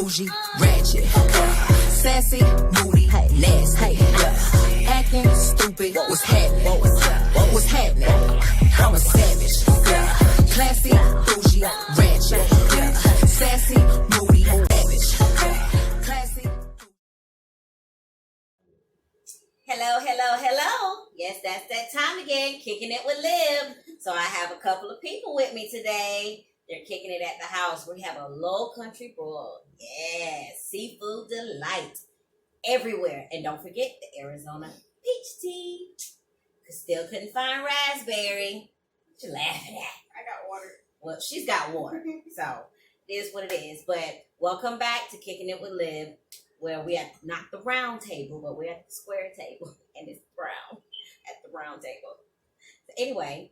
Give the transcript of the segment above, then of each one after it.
bougie, ratchet, sassy, moody, nasty, acting stupid. What's happening? What's happening? I'm a savage, classy, bougie, ratchet, sassy, moody, savage, classy. Hello. Yes, that's that time again, kicking it with Lib. So I have a couple of people with me today. They're kicking it at the house. We have a low country broil. Yes, seafood delight everywhere. And don't forget the Arizona peach tea. Still couldn't find raspberry. What you laughing at? I got water. Well, she's got water. So it is what it is. But welcome back to Kicking It with Lib, where we at not the round table, but we're at the square table. And it's brown at the round table. So anyway,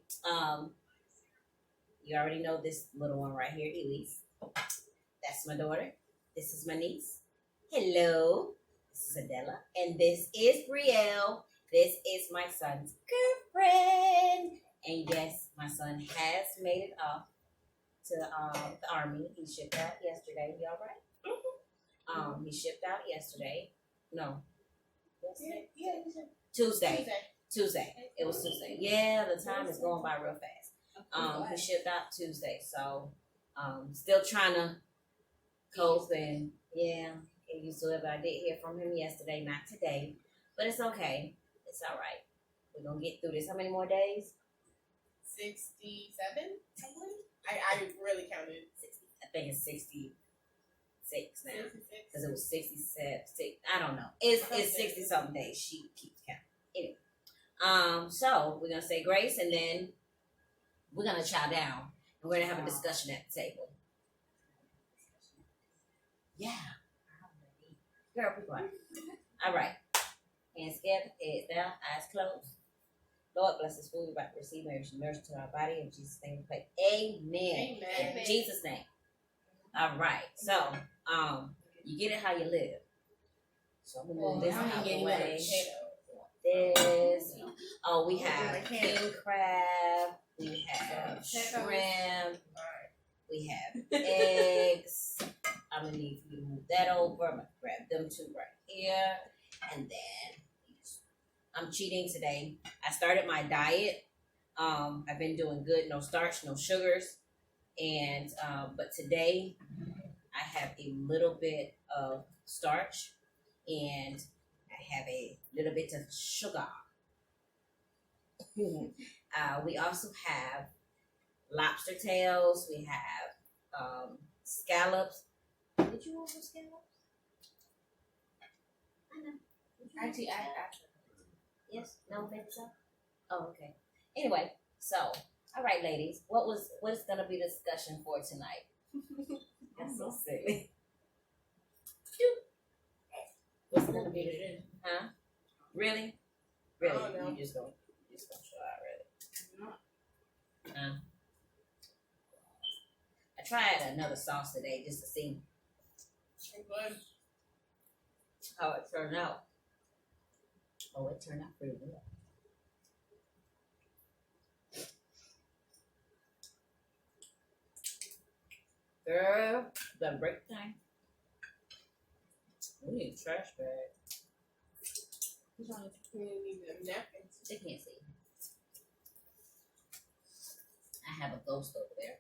you already know this little one right here, Elise. That's my daughter. This is my niece. Hello. This is Adela. And this is Brielle. This is my son's girlfriend. And yes, my son has made it off to the Army. He shipped out yesterday. You all right? He shipped out yesterday. No. Yesterday? Yeah. Tuesday. It was Tuesday. Yeah, the time is going by real fast. He shipped out Tuesday, so still trying to cope and get used to it. But I did hear from him yesterday, not today, but it's okay. It's all right. We're gonna get through this. How many more days? 67. I really counted. 60. I think it's 66 now because it was 67. I don't know. It's 60 something days. She keeps counting. Anyway, so we're gonna say grace and then we're gonna chow down and we're gonna have a discussion at the table. Yeah. Girl, be quiet. All right. Hands together, heads down, eyes closed. Lord bless this food. We're about to receive mercy to our body in Jesus' name. We pray. Amen. In Jesus' name. All right. So, you get it how you live. So I'm gonna move this out of the way. This. Oh, we have king crab. We have shrimp. We have eggs. I'm gonna need you to move that over. I'm gonna grab them two right here, and then I'm cheating today. I started my diet. I've been doing good. No starch, no sugars, and but today I have a little bit of starch and I have a little bit of sugar. We also have lobster tails. We have scallops. Did you order scallops? I know. Actually, I Yes? No, maybe so? Oh, okay. Anyway, so, all right, ladies. What is going to be the discussion for tonight? That's so silly. What's going to be the huh? Really? Really? You just gonna show out, really? I tried another sauce today just to see how it turned out. Oh, it turned out pretty good. Girl, done break time. We need a trash bag. need them napkins. They can't see. I have a ghost over there.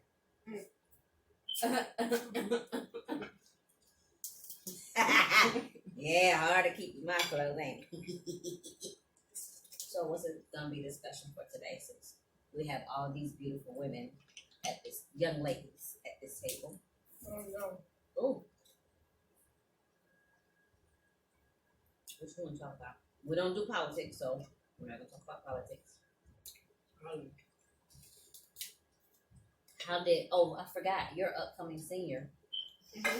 Yeah, hard to keep my clothes, ain't it? So what's it gonna be discussion for today, since we have all these beautiful women at this, young ladies at this table? Oh no. Oh. What you want to talk about? We don't do politics, so we're not gonna talk about politics. I forgot, you're upcoming senior. Mm-hmm.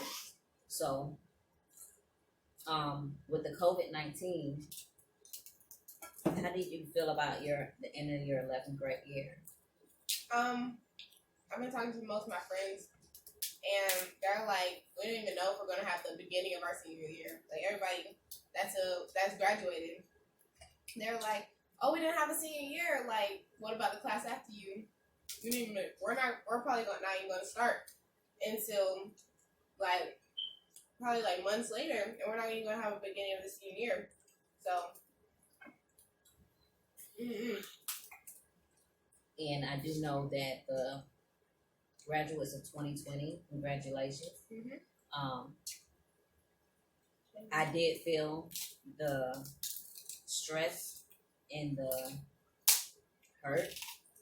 So with the COVID-19, how did you feel about the end of your 11th grade year? I've been talking to most of my friends, and they're like, we don't even know if we're gonna have the beginning of our senior year. Like everybody that's graduated, they're like, oh, we didn't have a senior year. Like, what about the class after you? We're probably not even gonna start until like probably like months later, and we're not even gonna have a beginning of the senior year. So. And I do know that the graduates of 2020, congratulations. I did feel the stress and the hurt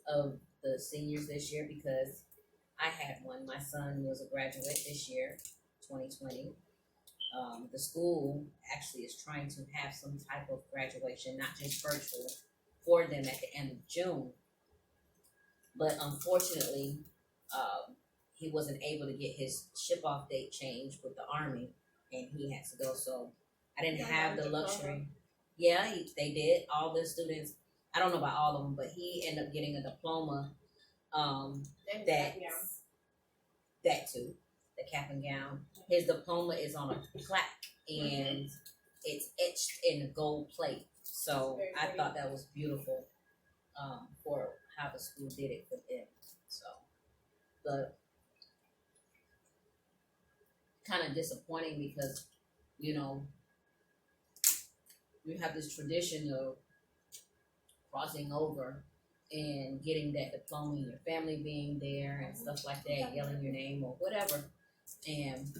of the seniors this year because I had one. My son was a graduate this year, 2020. The school actually is trying to have some type of graduation, not just virtual, for them at the end of June. But unfortunately, he wasn't able to get his ship off date changed with the Army, and he had to go. So I didn't have the luxury. Yeah, they did. All the students, I don't know about all of them, but he ended up getting a diploma. That too, the cap and gown. His diploma is on a plaque, and it's etched in a gold plate. So I thought that was beautiful for how the school did it for them. So, but kind of disappointing because, you know, you have this tradition of crossing over and getting that diploma and your family being there and stuff like that, yelling your name or whatever. And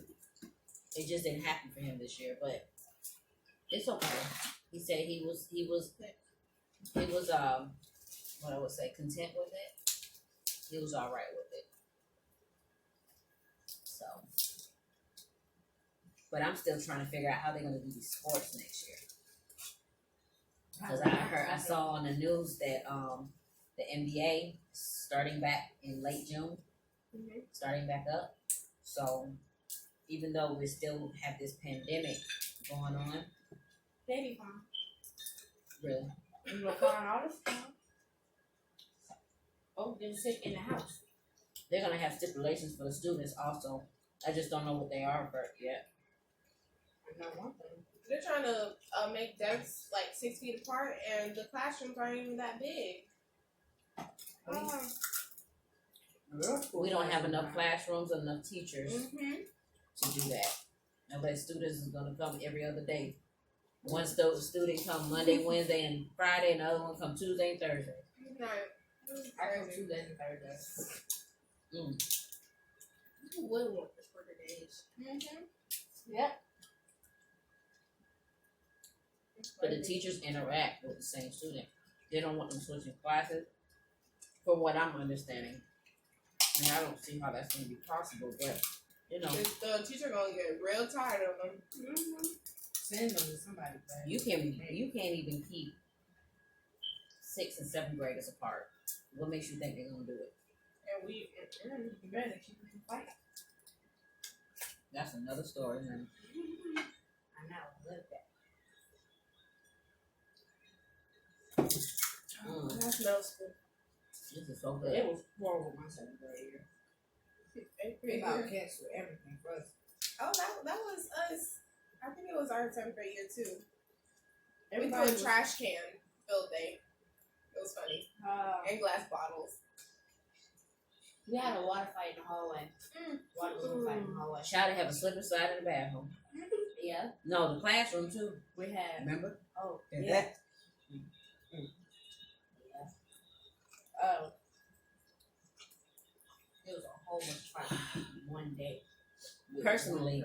it just didn't happen for him this year, but it's okay. He said he was what I would say, content with it. He was all right with it. So, but I'm still trying to figure out how they're going to do these sports next year. Because I saw on the news that the NBA starting back in late June, starting back up. So even though we still have this pandemic going on, they be fine. Really, you will find all this stuff. Oh, they're sick in the house. They're gonna have stipulations for the students also. I just don't know what they are yet. I know one thing. They're trying to make desks like 6 feet apart, and the classrooms aren't even that big. We don't have enough classrooms, enough teachers to do that. Unless students is gonna come every other day. One student come Monday, Wednesday, and Friday, and the other one come Tuesday and Thursday. Right. I come Tuesdays and Thursdays. Who would want the shorter days? Yep. But the teachers interact with the same student. They don't want them switching classes, from what I'm understanding. And I don't see how that's going to be possible, but, you know. The teacher going to get real tired of them. Send them to somebody. You can't even keep 6th and 7th graders apart. What makes you think they're going to do it? And you better keep them fighting. That's another story, man. I know. I love that. That's middle school. This is so good. It was horrible my 7th grade year. They about canceled everything for us. Oh, that was us. I think it was our 10th grade year too. Everybody We threw a trash can field day. It was funny. And glass bottles. We had a water fight in the hallway. Water balloon fight in the hallway. Child to have a slip and slide in the bathroom. Yeah. No, the classroom too. We had. Remember? Oh, And yeah. that. It was a whole bunch of fighting one day. Personally,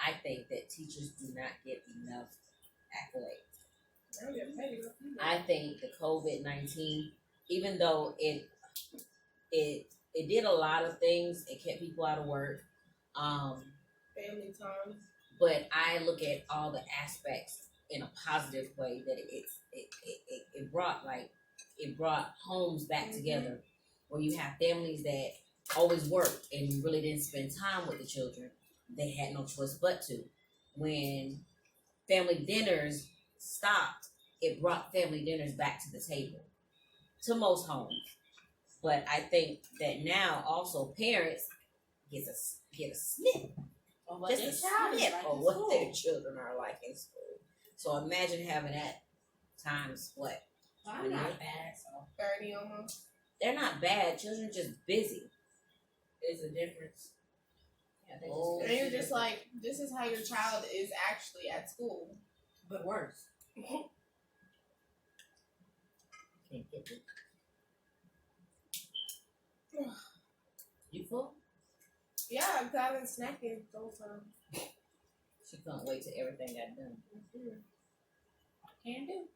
I think that teachers do not get enough accolades. I think the COVID-19, even though it did a lot of things, it kept people out of work. Family time. But I look at all the aspects in a positive way that it brought homes back together, where you have families that always worked and really didn't spend time with the children. They had no choice but to. When family dinners stopped, it brought family dinners back to the table, to most homes. But I think that now also parents get a sniff, just a sniff of what their children are like in school. So imagine having that times what? I'm not bad, so 30 almost. They're not bad. Children just busy. there's a difference. Oh. And you're just like, this is how your child is actually at school. But worse. Can't get it. You full? Yeah, I've been snacking the whole time. She can't wait till everything got done. Can do.